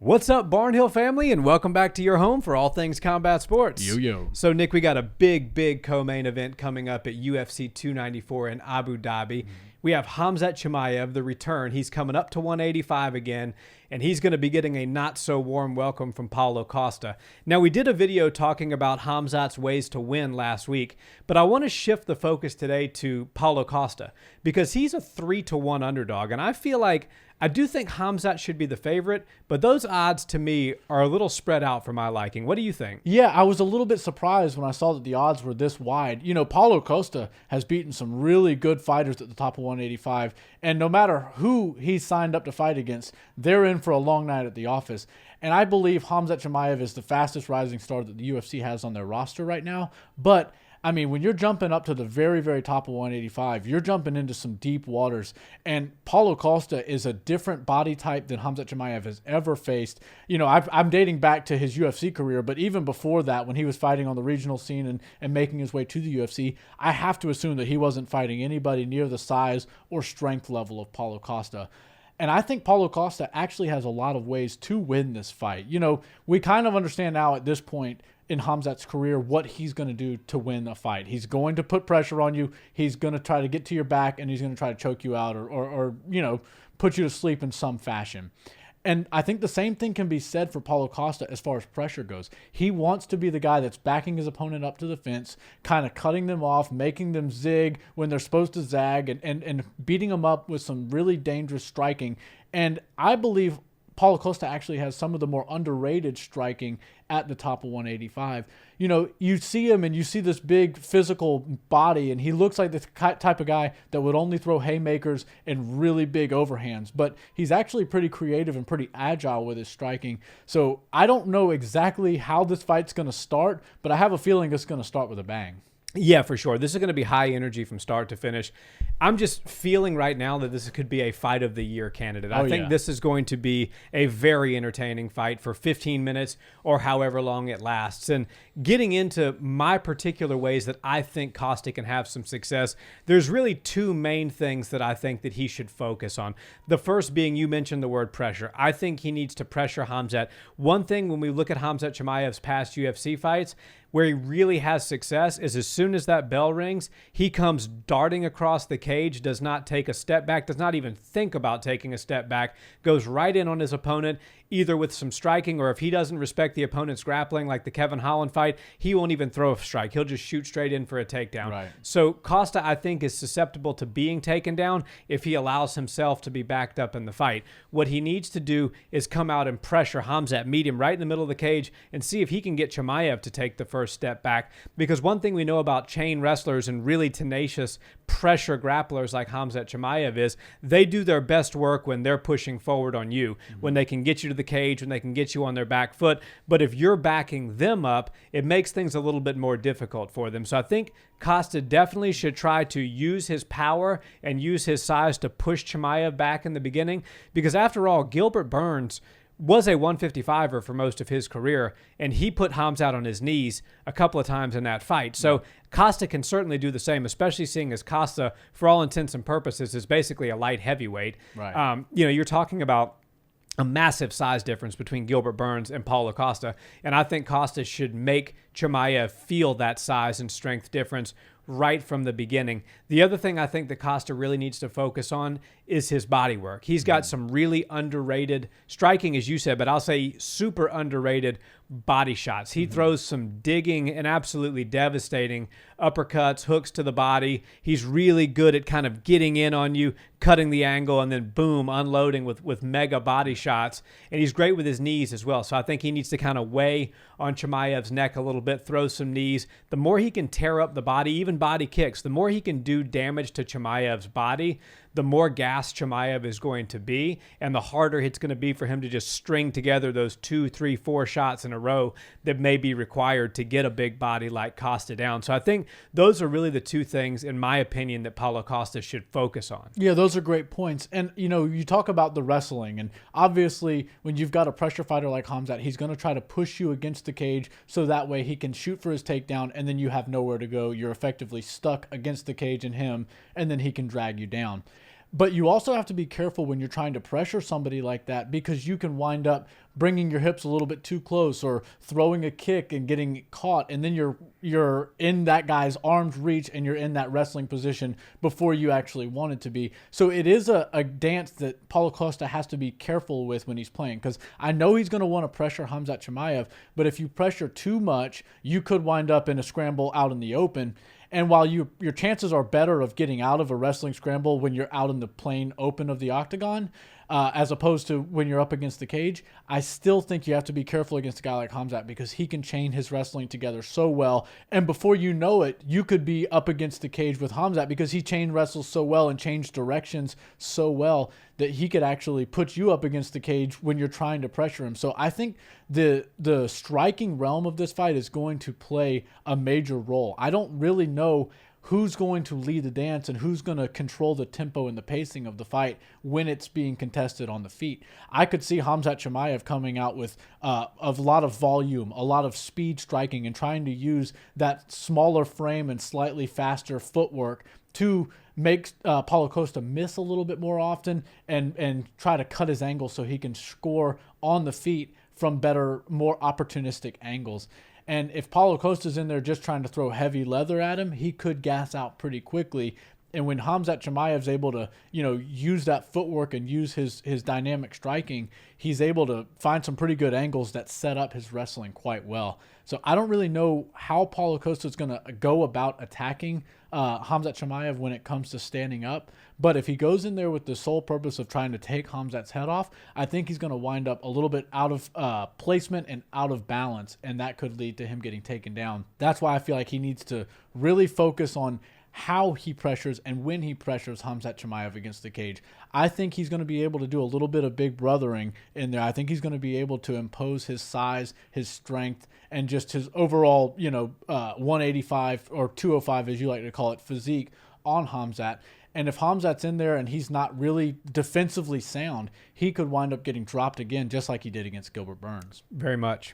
What's up, Barnhill family, and welcome back to your home for all things combat sports. Yo. So, Nick, we got a big co-main event coming up at UFC 294 in Abu Dhabi. We have Khamzat Chimaev, the return. He's coming up to 185 again, and he's going to be getting a not-so-warm welcome from Paulo Costa. Now, we did a video talking about Khamzat's ways to win last week, but I want to shift the focus today to Paulo Costa because he's a 3-1 underdog, and I feel like I do think Khamzat should be the favorite, but those odds to me are a little spread out for my liking. What do you think? Yeah, I was a little bit surprised when I saw that the odds were this wide. You know, Paulo Costa has beaten some really good fighters at the top of 185, and no matter who he's signed up to fight against, they're in for a long night at the office. And I believe Khamzat Chimaev is the fastest rising star that the UFC has on their roster right now, but I mean, when you're jumping up to the very top of 185, you're jumping into some deep waters. And Paulo Costa is a different body type than Khamzat Chimaev has ever faced. You know, I'm dating back to his UFC career, but even before that, when he was fighting on the regional scene and making his way to the UFC, I have to assume that he wasn't fighting anybody near the size or strength level of Paulo Costa. And I think Paulo Costa actually has a lot of ways to win this fight. You know, we kind of understand now at this point in Khamzat's career what he's going to do to win a fight. He's going to put pressure on you. He's going to try to get to your back, and he's going to try to choke you out or you know, put you to sleep in some fashion. And I think the same thing can be said for Paulo Costa as far as pressure goes. He wants to be the guy that's backing his opponent up to the fence, kind of cutting them off, making them zig when they're supposed to zag, and beating them up with some really dangerous striking. And I believe Paulo Costa actually has some of the more underrated striking at the top of 185. You know, you see him and you see this big physical body, and he looks like the type of guy that would only throw haymakers and really big overhands. But he's actually pretty creative and pretty agile with his striking. So I don't know exactly how this fight's going to start, but I have a feeling it's going to start with a bang. Yeah, for sure. This is going to be high energy from start to finish. I'm just feeling right now that this could be a fight of the year candidate. I think this is going to be a very entertaining fight for 15 minutes or however long it lasts. And getting into my particular ways that I think Costa can have some success, there's really two main things that I think that he should focus on. The first being, you mentioned the word pressure. I think he needs to pressure Khamzat. One thing when we look at Khamzat Chimaev's past UFC fights, where he really has success is as soon as that bell rings, he comes darting across the cage, does not take a step back, does not even think about taking a step back, goes right in on his opponent, either with some striking, or if he doesn't respect the opponent's grappling, like the Kevin Holland fight, he won't even throw a strike. He'll just shoot straight in for a takedown. Right. So Costa, I think, is susceptible to being taken down if he allows himself to be backed up in the fight. What he needs to do is come out and pressure Khamzat, meet him right in the middle of the cage, and see if he can get Chimaev to take the first step back. Because one thing we know about chain wrestlers and really tenacious pressure grapplers like Khamzat Chimaev is they do their best work when they're pushing forward on you, when they can get you to the cage, when they can get you on their back foot. But if you're backing them up, it makes things a little bit more difficult for them. So I think Costa definitely should try to use his power and use his size to push Chimaev back in the beginning, because after all, Gilbert Burns was a 155er for most of his career, and he put Khamzat on his knees a couple of times in that fight. So Costa can certainly do the same, especially seeing as Costa, for all intents and purposes, is basically a light heavyweight. Right. You know, you're talking about a massive size difference between Gilbert Burns and Paulo Costa, and I think Costa should make Chimaev feel that size and strength difference right from the beginning. The other thing I think that Costa really needs to focus on is his body work. He's got some really underrated striking, as you said, but I'll say super underrated body shots. He throws some digging and absolutely devastating uppercuts, hooks to the body. He's really good at kind of getting in on you, cutting the angle, and then boom, unloading with mega body shots. And he's great with his knees as well. So I think he needs to kind of weigh on Chimaev's neck a little bit, throw some knees. The more he can tear up the body, even body kicks, the more he can do damage to Chimaev's body, the more gassed Chimaev is going to be, and the harder it's going to be for him to just string together those 2, 3, 4 shots in a row that may be required to get a big body like Costa down. So I think those are really the two things, in my opinion, that Paulo Costa should focus on. Yeah, those are great points. And, you know, you talk about the wrestling, and obviously when you've got a pressure fighter like Khamzat, he's going to try to push you against the cage so that way he can shoot for his takedown, and then you have nowhere to go. You're effectively stuck against the cage and him, and then he can drag you down. But you also have to be careful when you're trying to pressure somebody like that, because you can wind up bringing your hips a little bit too close or throwing a kick and getting caught, and then you're in that guy's arm's reach and you're in that wrestling position before you actually want it to be. So it is a dance that Paulo Costa has to be careful with when he's playing, because I know he's going to want to pressure Khamzat Chimaev, but if you pressure too much, you could wind up in a scramble out in the open. And while your chances are better of getting out of a wrestling scramble when you're out in the plain open of the octagon, as opposed to when you're up against the cage, I still think you have to be careful against a guy like Khamzat, because he can chain his wrestling together so well. And before you know it, you could be up against the cage with Khamzat, because he chain wrestles so well and changed directions so well that he could actually put you up against the cage when you're trying to pressure him. So I think the striking realm of this fight is going to play a major role. I don't really know who's going to lead the dance and who's going to control the tempo and the pacing of the fight when it's being contested on the feet. I could see Khamzat Chimaev coming out with a lot of volume, a lot of speed striking, and trying to use that smaller frame and slightly faster footwork to make Paulo Costa miss a little bit more often and try to cut his angle so he can score on the feet from better, more opportunistic angles. And if Paulo Costa's in there just trying to throw heavy leather at him, he could gas out pretty quickly. And when Khamzat Chimaev's able to, use that footwork and use his dynamic striking, he's able to find some pretty good angles that set up his wrestling quite well. So I don't really know how Paulo Costa is going to go about attacking Khamzat Chimaev when it comes to standing up. But if he goes in there with the sole purpose of trying to take Khamzat's head off, I think he's going to wind up a little bit out of placement and out of balance, and that could lead to him getting taken down. That's why I feel like he needs to really focus on how he pressures and when he pressures Khamzat Chimaev against the cage. I think he's going to be able to do a little bit of big brothering in there. I think he's going to be able to impose his size, his strength, and just his overall, 185 or 205, as you like to call it, physique on Khamzat. And if Khamzat's in there and he's not really defensively sound, he could wind up getting dropped again, just like he did against Gilbert Burns. Very much.